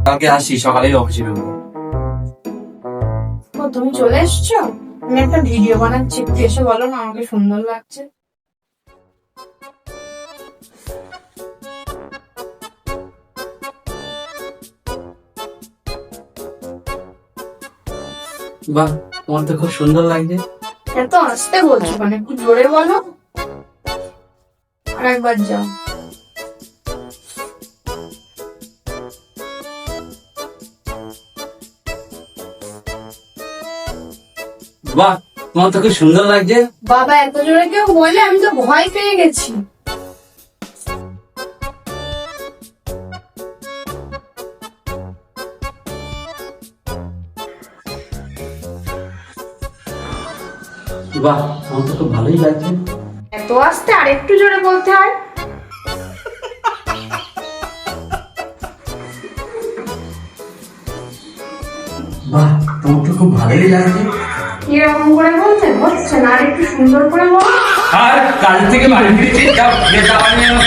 কালকে আসি, সকালেই অফিসে বেরোবো। ও তুমি চলে এসছো? আমি একটা ভিডিও বানাচ্ছি, একটু এসে বলো না, আমাকে সুন্দর লাগছে। বাহ, তোমার তো খুব সুন্দর লাগছে। এত আস্তে বলছো মানে, একটু জোরে বলো। আর একবার যাও। বাহ, তোমার তো খুব সুন্দর লাগছে। বাবা এত জোরে কেউ বলে? আমি তো ভয় পেয়ে গেছি। বাহ, তোমার তো খুব ভালোই লাগছে। এত আস্তে, আর একটু জোরে বলতে হয়। বাহ, তোমার তো খুব ভালোই লাগছে। কিরকম করে বলতে হচ্ছে না, আর একটু সুন্দর করে বলো। আর কাল থেকে বাড়ি ফিরেছি, যাও, গিয়ে খাবার নিয়ে এনো।